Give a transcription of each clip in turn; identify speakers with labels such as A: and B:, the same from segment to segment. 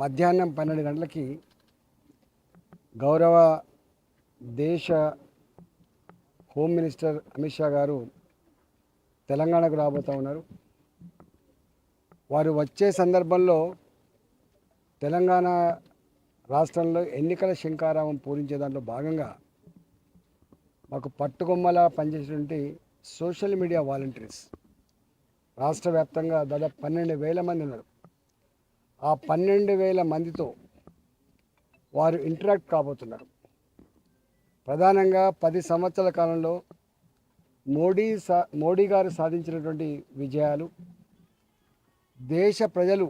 A: మధ్యాహ్నం 12 గంటలకి గౌరవ దేశ హోమ్ మినిస్టర్ అమిత్ షా గారు తెలంగాణకు రాబోతూ ఉన్నారు. వారు వచ్చే సందర్భంలో తెలంగాణ రాష్ట్రంలో ఎన్నికల శంఖారావం పూరించే దాంట్లో భాగంగా మాకు పట్టుకొమ్మలా పనిచేసేటువంటి సోషల్ మీడియా వాలంటీర్స్ రాష్ట్ర వ్యాప్తంగా దాదాపు 12,000 మంది ఉన్నారు. ఆ 12,000 మందితో వారు ఇంటరాక్ట్ కాబోతున్నారు. ప్రధానంగా 10 సంవత్సరాల కాలంలో మోడీ గారు సాధించినటువంటి విజయాలు, దేశ ప్రజలు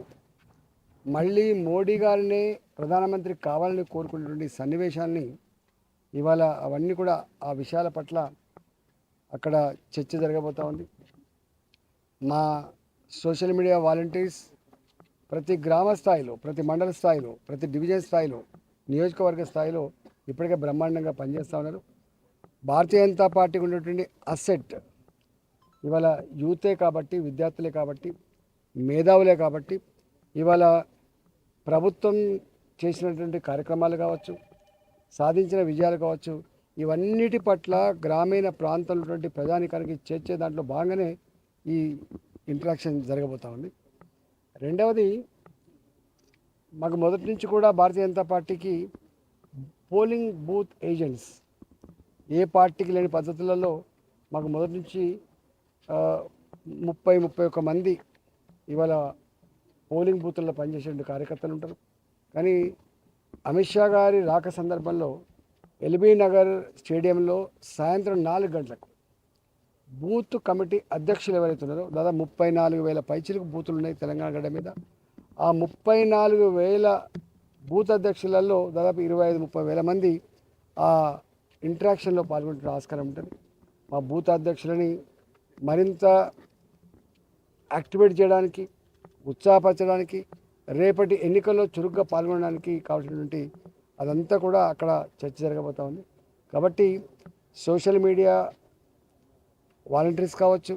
A: మళ్ళీ మోడీ గారినే ప్రధానమంత్రి కావాలని కోరుకునేటువంటి సన్నివేశాన్ని ఇవాళ అవన్నీ కూడా ఆ విషయాల పట్ల అక్కడ చర్చ జరగబోతూ ఉంది. మా సోషల్ మీడియా వాలంటీర్స్ ప్రతి గ్రామ స్థాయిలో, ప్రతి మండల స్థాయిలో, ప్రతి డివిజన్ స్థాయిలో, నియోజకవర్గ స్థాయిలో ఇప్పటికే బ్రహ్మాండంగా పనిచేస్తూ ఉన్నారు. భారతీయ జనతా పార్టీకి ఉన్నటువంటి అసెట్ ఇవాళ యూతే కాబట్టి, విద్యార్థులే కాబట్టి, మేధావులే కాబట్టి ఇవాళ ప్రభుత్వం చేసినటువంటి కార్యక్రమాలు కావచ్చు, సాధించిన విజయాలు కావచ్చు, ఇవన్నిటి పట్ల గ్రామీణ ప్రాంతంలో ఉన్నటువంటి ప్రజానికానికి చేర్చే దాంట్లో భాగంగానే ఈ ఇంటరాక్షన్ జరగబోతూ ఉంది. రెండవది, మాకు మొదటి నుంచి కూడా భారతీయ జనతా పార్టీకి పోలింగ్ బూత్ ఏజెంట్స్ ఏ పార్టీకి లేని పద్ధతులలో మాకు మొదటి నుంచి 30-31 మంది ఇవాళ పోలింగ్ బూతుల్లో పనిచేసే కార్యకర్తలు ఉంటారు. కానీ అమిత్ షా గారి రాక సందర్భంలో ఎల్బీ నగర్ స్టేడియంలో సాయంత్రం 4 గంటలకు బూత్ కమిటీ అధ్యక్షులు ఎవరైతే ఉన్నారో దాదాపు 34,000 పైచిలకు బూతులు ఉన్నాయి తెలంగాణ గడ్డ మీద. ఆ 34,000 బూత్ అధ్యక్షులలో దాదాపు 25-30 మంది ఆ ఇంటరాక్షన్లో పాల్గొంటున్న ఆస్కారం ఉంటుంది. మా బూత్ అధ్యక్షులని మరింత యాక్టివేట్ చేయడానికి, ఉత్సాహపరచడానికి, రేపటి ఎన్నికల్లో చురుగ్గా పాల్గొనడానికి కావాల్సినటువంటి అదంతా కూడా అక్కడ చర్చ జరగబోతూ ఉంది. కాబట్టి సోషల్ మీడియా వాలంటీర్స్ కావచ్చు,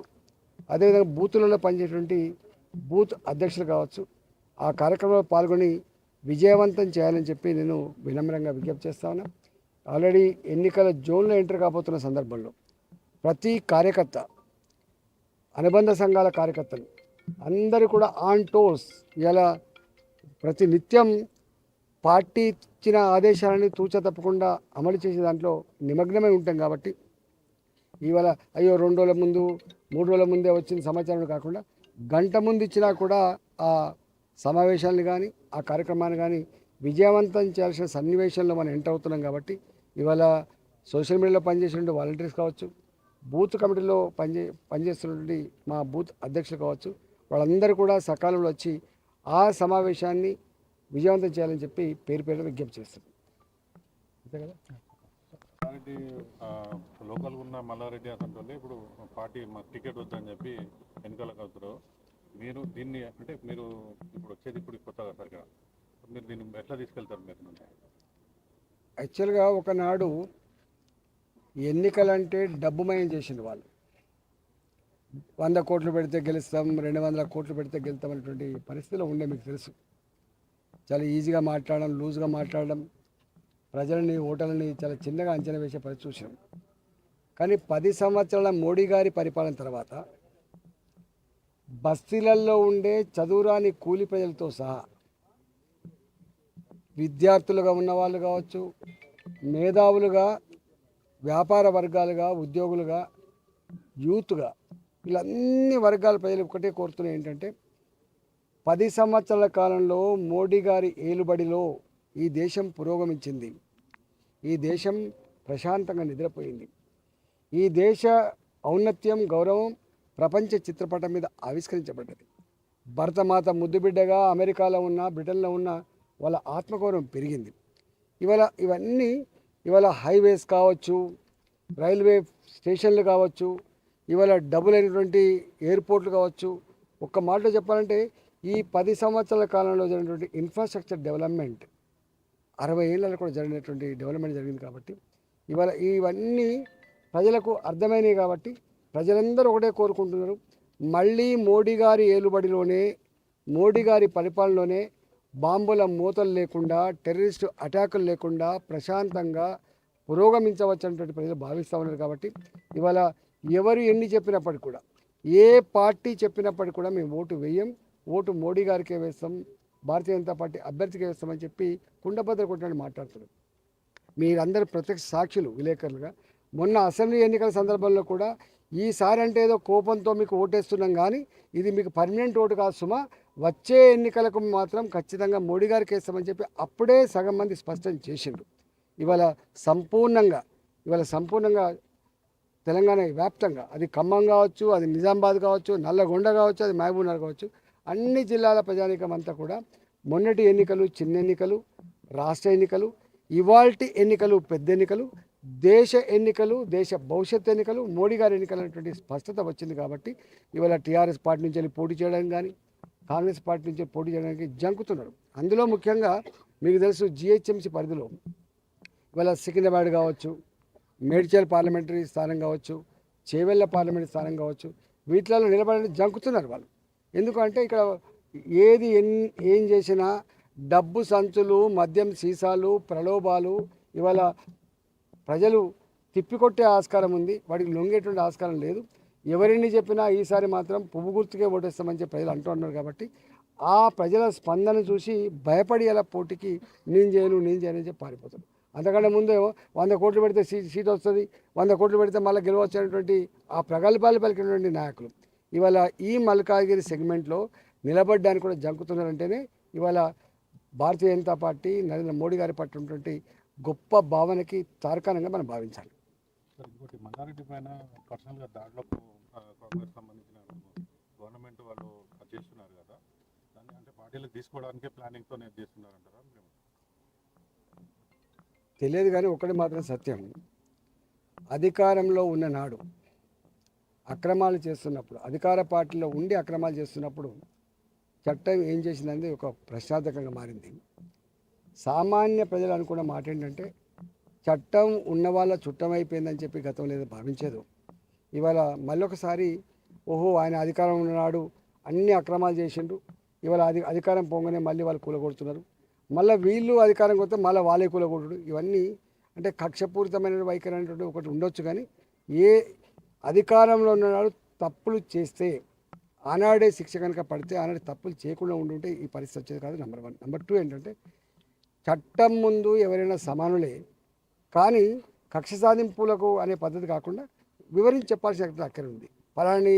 A: అదేవిధంగా బూతులలో పనిచేసేటువంటి బూత్ అధ్యక్షులు కావచ్చు, ఆ కార్యక్రమంలో పాల్గొని విజయవంతం చేయాలని చెప్పి నేను వినమ్రంగా విజ్ఞప్తి చేస్తా ఉన్నా. ఆల్రెడీ ఎన్నికల జోన్లో ఎంటర్ కాబోతున్న సందర్భంలో ప్రతి కార్యకర్త, అనుబంధ సంఘాల కార్యకర్తలు అందరూ కూడా ఆన్ టోస్ ఇలా ప్రతి నిత్యం పార్టీ ఇచ్చిన ఆదేశాలని తూచా తప్పకుండా అమలు చేసే దాంట్లో నిమగ్నమై ఉంటాం. కాబట్టి ఇవాళ అయ్యో 2 రోజుల ముందు 3 రోజుల ముందే వచ్చిన సమాచారం కాకుండా గంట ముందు ఇచ్చినా కూడా ఆ సమావేశాలను కానీ ఆ కార్యక్రమాన్ని కానీ విజయవంతం చేయాల్సిన సన్నివేశంలో మనం ఎంటర్ అవుతున్నాం. కాబట్టి ఇవాళ సోషల్ మీడియాలో పనిచేసినటువంటి వాలంటీర్స్ కావచ్చు, బూత్ కమిటీలో పనిచేస్తున్నటువంటి మా బూత్ అధ్యక్షులు కావచ్చు, వాళ్ళందరూ కూడా సకాలంలో వచ్చి ఆ సమావేశాన్ని విజయవంతం చేయాలని చెప్పి పేరు పేరు విజ్ఞప్తి చేస్తుంది. అంతే కదా.
B: మల్లారెడ్డి లోకల్ ఉన్న మల్లారెడ్డి అతను ఇప్పుడు పార్టీ మాకు టికెట్ వద్దని చెప్పి ఎన్నికలకు అవుతారు. మీరు దీన్ని అంటే మీరు ఇప్పుడు వచ్చేది ఇప్పుడు కొత్తగా సరిగా మీరు దీన్ని ఎట్లా తీసుకెళ్తారు? మీరు
A: యాక్చువల్గా ఒకనాడు ఎన్నికలంటే డబ్బుమయం చేసింది వాళ్ళు. 100 కోట్లు పెడితే గెలుస్తాం, 200 కోట్లు పెడితే గెలుస్తాం అనేటువంటి పరిస్థితిలో ఉండే మీకు తెలుసు. చాలా ఈజీగా మాట్లాడడం, లూజ్గా మాట్లాడడం, ప్రజలని ఓటర్లని చాలా చిన్నగా అంచనా వేసే పరిస్థితి చూసాం. కానీ 10 సంవత్సరాల మోడీ గారి పరిపాలన తర్వాత బస్తీలలో ఉండే చదువురాని కూలి ప్రజలతో సహా విద్యార్థులుగా ఉన్నవాళ్ళు కావచ్చు, మేధావులుగా, వ్యాపార వర్గాలుగా, ఉద్యోగులుగా, యూత్గా, వీళ్ళన్ని వర్గాల ప్రజలు ఒకటే కోరుతున్నాయి ఏంటంటే 10 సంవత్సరాల కాలంలో మోడీ గారి ఏలుబడిలో ఈ దేశం పురోగమించింది, ఈ దేశం ప్రశాంతంగా నిద్రపోయింది, ఈ దేశ ఔన్నత్యం, గౌరవం ప్రపంచ చిత్రపటం మీద ఆవిష్కరించబడ్డది. భరతమాత ముద్దుబిడ్డగా అమెరికాలో ఉన్న, బ్రిటన్లో ఉన్న వాళ్ళ ఆత్మగౌరవం పెరిగింది. ఇవాళ హైవేస్ కావచ్చు, రైల్వే స్టేషన్లు కావచ్చు, ఇవాళ డబుల్ అయినటువంటి ఎయిర్పోర్ట్లు కావచ్చు. ఒక్క మాటలో చెప్పాలంటే ఈ 10 సంవత్సరాల కాలంలో జరిగినటువంటి ఇన్ఫ్రాస్ట్రక్చర్ డెవలప్మెంట్ 60 ఏళ్ళలో కూడా జరిగినటువంటి డెవలప్మెంట్ జరిగింది. కాబట్టి ఇవాళ ఇవన్నీ ప్రజలకు అర్థమైనవి. కాబట్టి ప్రజలందరూ ఒకటే కోరుకుంటున్నారు, మళ్ళీ మోడీ గారి ఏలుబడిలోనే, మోడీ గారి పరిపాలనలోనే బాంబుల మూతలు లేకుండా టెర్రరిస్టు అటాకులు లేకుండా ప్రశాంతంగా పురోగమించవచ్చన్నటువంటి ప్రజలు భావిస్తూ ఉన్నారు. కాబట్టి ఇవాళ ఎవరు ఎన్ని చెప్పినప్పటికీ కూడా, ఏ పార్టీ చెప్పినప్పటికీ కూడా మేము ఓటు వేయం, ఓటు మోడీ గారికే వేస్తాం, భారతీయ జనతా పార్టీ అభ్యర్థికే వేస్తామని చెప్పి కుండబద్దలు కొట్టినట్టు మాట్లాడుతున్నారు. మీరందరూ ప్రత్యక్ష సాక్షులు, విలేకరులుగా. మొన్న అసెంబ్లీ ఎన్నికల సందర్భంలో కూడా ఈసారి అంటే ఏదో కోపంతో మీకు ఓటేస్తున్నాం, కానీ ఇది మీకు పర్మనెంట్ ఓటు కాదు సుమా, వచ్చే ఎన్నికలకు మాత్రం ఖచ్చితంగా మోడీ గారికి వేస్తామని చెప్పి అప్పుడే సగం మంది స్పష్టం చేసిండ్రు. ఇవాళ సంపూర్ణంగా తెలంగాణ వ్యాప్తంగా, అది ఖమ్మం కావచ్చు, అది నిజామాబాద్ కావచ్చు, నల్లగొండ కావచ్చు, అది మహబూబ్నగర్ కావచ్చు, అన్ని జిల్లాల ప్రజానీకం అంతా కూడా మొన్నటి ఎన్నికలు చిన్న ఎన్నికలు, రాష్ట్ర ఎన్నికలు, ఇవాల్టి ఎన్నికలు పెద్ద ఎన్నికలు, దేశ ఎన్నికలు, దేశ భవిష్యత్ ఎన్నికలు, మోడీ గారి ఎన్నికలు అనేటువంటి స్పష్టత వచ్చింది. కాబట్టి ఇవాళ టీఆర్ఎస్ పార్టీ నుంచి వెళ్ళి పోటీ చేయడానికి కానీ, కాంగ్రెస్ పార్టీ నుంచి పోటీ చేయడానికి జంకుతున్నారు. అందులో ముఖ్యంగా మీకు తెలుసు, జిహెచ్ఎంసీ పరిధిలో ఇవాళ సికింద్రాబాద్ కావచ్చు, మేడ్చల్ పార్లమెంటరీ స్థానం కావచ్చు, చేవెళ్ళ పార్లమెంటరీ స్థానం కావచ్చు, వీటిలలో నిలబడని జంకుతున్నారు వాళ్ళు. ఎందుకంటే ఇక్కడ ఏది ఏం చేసినా డబ్బు సంచులు, మద్యం సీసాలు, ప్రలోభాలు, ఇవాళ ప్రజలు తిప్పికొట్టే ఆస్కారం ఉంది, వాడికి లొంగేటువంటి ఆస్కారం లేదు. ఎవరిని చెప్పినా ఈసారి మాత్రం పువ్వు గుర్తుకే ఓటేస్తామని చెప్పి ప్రజలు అంటున్నారు. కాబట్టి ఆ ప్రజల స్పందన చూసి భయపడి అలా పోటీకి నేను చేయను అని చెప్పి పారిపోతారు. అంతకంటే ముందే 100 కోట్లు పెడితే సీట్ వస్తుంది, 100 కోట్లు పెడితే మళ్ళీ గెలవచ్చు అనేటువంటి ఆ ప్రగల్భాలు పలికినటువంటి నాయకులు ఇవాళ ఈ మల్కాజ్గిరి సెగ్మెంట్లో నిలబడడానికి కూడా జంకుతున్నారంటేనే ఇవాళ భారతీయ జనతా పార్టీ నరేంద్ర మోడీ గారి పట్ల ఉన్నటువంటి గొప్ప భావనకి తార్కాణంగా మనం భావించాలి.
B: సార్, ఇంకోటి మల్లారెడ్డి పైన పర్సనల్గా దాంట్లోకి కాంగ్రెస్ సంబంధించిన గవర్నమెంట్ వాళ్ళు చేస్తున్నారు కదా, దాన్ని అంటే పార్టీలకు తీసుకోవడానికే ప్లానింగ్తో చేస్తున్నారంటారా?
A: తెలియదు, కానీ ఒకటి మాత్రం సత్యం, అధికారంలో ఉన్న నాడు అక్రమాలు చేస్తున్నప్పుడు, అధికార పార్టీలో ఉండి అక్రమాలు చేస్తున్నప్పుడు చట్టం ఏం చేసిందనేది ఒక ప్రశ్నార్థకంగా మారింది. సామాన్య ప్రజలు అనుకున్న మాట ఏంటంటే, చట్టం ఉన్న వాళ్ళ చుట్టమైపోయిందని చెప్పి గతంలో ఏదో భావించేదు. ఇవాళ మళ్ళొకసారి ఓహో ఆయన అధికారం ఉన్నాడు, అన్ని అక్రమాలు చేసిండు, ఇవాళ అధికారం పోగానే మళ్ళీ వాళ్ళు కూలగొడుతున్నారు, మళ్ళీ వీళ్ళు అధికారం కొడితే మళ్ళీ వాళ్ళే కూలగొట్టుడు, ఇవన్నీ అంటే కక్షపూరితమైన వైఖరి అనేటువంటి ఒకటి ఉండొచ్చు. కానీ ఏ అధికారంలో ఉన్నాడు తప్పులు చేస్తే ఆనాడే శిక్ష కనుక పడితే ఆనాడే తప్పులు చేయకుండా ఉండుంటే ఈ పరిస్థితి వచ్చేది కాదు. నెంబర్ 1. నెంబర్ 2 ఏంటంటే, చట్టం ముందు ఎవరైనా సమానులే, కానీ కక్ష సాధింపులకు అనే పద్ధతి కాకుండా వివరించి చెప్పాల్సిన అక్కర ఉంది. పలాని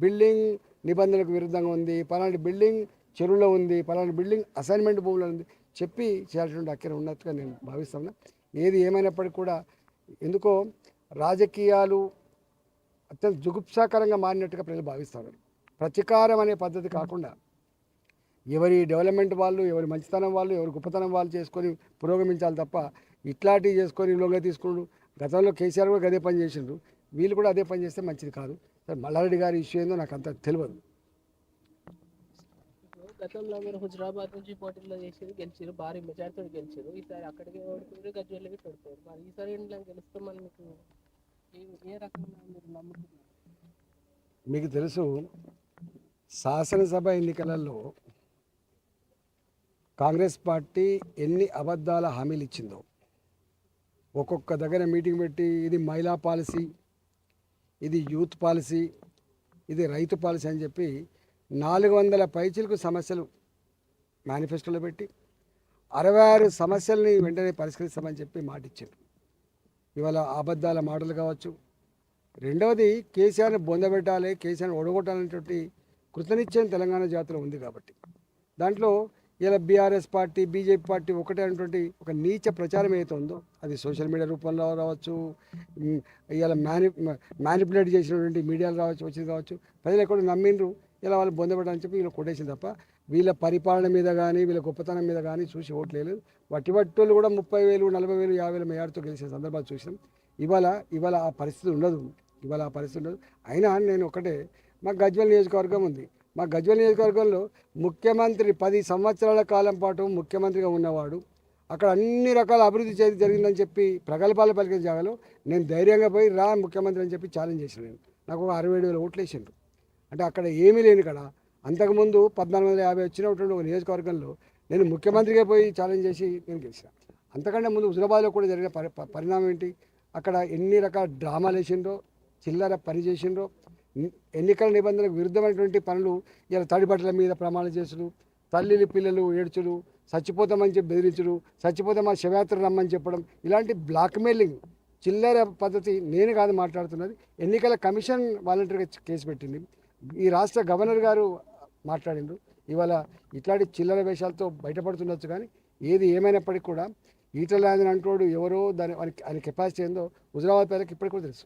A: బిల్డింగ్ నిబంధనలకు విరుద్ధంగా ఉంది, పలాంటి బిల్డింగ్ చెరువులో ఉంది, పలాంటి బిల్డింగ్ అసైన్మెంట్ భూమిలో ఉంది, చెప్పి చేయాల్సినటువంటి అక్కర ఉన్నట్టుగా నేను భావిస్తున్నా. ఏది ఏమైనప్పటికీ కూడా ఎందుకో రాజకీయాలు అత్యంత జుగుప్సాకరంగా మారినట్టుగా ప్రజలు భావిస్తున్నారు. ప్రతీకారం అనే పద్ధతి కాకుండా ఎవరి డెవలప్మెంట్ వాళ్ళు, ఎవరి మంచితనం వాళ్ళు, ఎవరి గొప్పతనం వాళ్ళు చేసుకొని పురోగమించాలి తప్ప ఇట్లాంటివి చేసుకొని లొంగ తీసుకున్నాడు. గతంలో కేసీఆర్ కూడా అదే పని చేసిండ్రు, వీళ్ళు కూడా అదే పని చేస్తే మంచిది కాదు. మల్లారెడ్డి గారి ఇష్యూ ఏందో నాకు అంత తెలియదు.
C: గతంలో మీరు హుజరాబాద్ నుంచి పోటీలో చేసేది గెలిచారు, భారీ మెజార్టీతో గెలిచారు. ఈసారి అక్కడికి ఓడిపోయారు, గజ్వేల్కి ఓడిపోయారు. మరి ఈసారి ఇంట్లో గెలుస్తామని మీకు ఏ రకంగా మీరు నమ్ముతున్నారు?
A: మీకు తెలుసు, శాసనసభ ఎన్నికలలో కాంగ్రెస్ పార్టీ ఎన్ని అబద్ధాల హామీలు ఇచ్చిందో, ఒక్కొక్క దగ్గర మీటింగ్ పెట్టి ఇది మహిళా పాలసీ, ఇది యూత్ పాలసీ, ఇది రైతు పాలసీ అని చెప్పి 400 పైచిలకు సమస్యలు మేనిఫెస్టోలో పెట్టి 66 సమస్యల్ని వెంటనే పరిష్కరిస్తామని చెప్పి మాట ఇచ్చారు. ఇవాళ అబద్ధాల మాటలు కావచ్చు. రెండవది, కేసీఆర్ని బొందబెట్టాలి, కేసీఆర్ని ఓడగొట్టాలనేటువంటి కృతనిశ్చయం తెలంగాణ జాతిలో ఉంది. కాబట్టి దాంట్లో ఇలా బీఆర్ఎస్ పార్టీ, బీజేపీ పార్టీ ఒకటే అనేటువంటి ఒక నీచ ప్రచారం ఏదైతే ఉందో, అది సోషల్ మీడియా రూపంలో రావచ్చు, ఇలా మ్యానిపులేట్ చేసినటువంటి మీడియాలు రావచ్చు, వచ్చింది కావచ్చు, ప్రజలు ఎక్కడ నమ్మిండ్రు, ఇలా వాళ్ళు బొందబెట్టాలని చెప్పి వీళ్ళు కొట్టేసింది తప్ప వీళ్ళ పరిపాలన మీద కానీ వీళ్ళ గొప్పతనం మీద కానీ చూసి ఓట్లేదు. వట్టివట్టోళ్ళు కూడా 30,000, 40,000, 50,000 మేయార్తో గెలిచే సందర్భాలు చూసినాం. ఇవాళ ఆ పరిస్థితి ఉండదు. అయినా నేను ఒకటే, మాకు గజ్వేల్ నియోజకవర్గం ఉంది. మా గజ్వేల్ నియోజకవర్గంలో ముఖ్యమంత్రి 10 సంవత్సరాల కాలం పాటు ముఖ్యమంత్రిగా ఉన్నవాడు, అక్కడ అన్ని రకాల అభివృద్ధి జరిగిందని చెప్పి ప్రగల్భాలు పలికిన జాగాలో నేను ధైర్యంగా పోయి రా ముఖ్యమంత్రి అని చెప్పి ఛాలెంజ్ చేసిన. నాకు ఒక 67,000 ఓట్లు వేసిండ్రు. అంటే అక్కడ ఏమీ లేని కదా. అంతకుముందు 1450 వచ్చినటువంటి ఒక నియోజకవర్గంలో నేను ముఖ్యమంత్రిగా పోయి ఛాలెంజ్ చేసి నేను గెలిచిన. అంతకంటే ముందు హుజరాబాద్లో కూడా జరిగిన పరిణామం ఏంటి, అక్కడ ఎన్ని రకాల డ్రామాలు వేసిండ్రో, చిల్లర పని చేసిండ్రో, ఎన్నికల నిబంధనలకు విరుద్ధమైనటువంటి పనులు, ఇలా తడిబట్టల మీద ప్రమాణం చేసుడు, తల్లిని పిల్లలు ఏడ్చుడు, చచ్చిపోతామని చెప్పి బెదిరించుడు, చచ్చిపోతామా శవయాత్ర రమ్మని చెప్పడం, ఇలాంటి బ్లాక్మెయిలింగ్ చిల్లర పద్ధతి నేను కాదు మాట్లాడుతున్నది. ఎన్నికల కమిషన్ వాలంటీర్గా కేసు పెట్టింది. ఈ రాష్ట్ర గవర్నర్ గారు మాట్లాడిండ్రు. ఇవాళ ఇట్లాంటి చిల్లర వేషాలతో బయటపడుతుండొచ్చు, కానీ ఏది ఏమైనప్పటికీ కూడా ఈటల రాజేందర్ అంటోడు ఎవరో, దాని ఆయన కెపాసిటీ ఏందో హుజరాబాద్ ప్రజలకు ఇప్పటికి కూడా తెలుసు.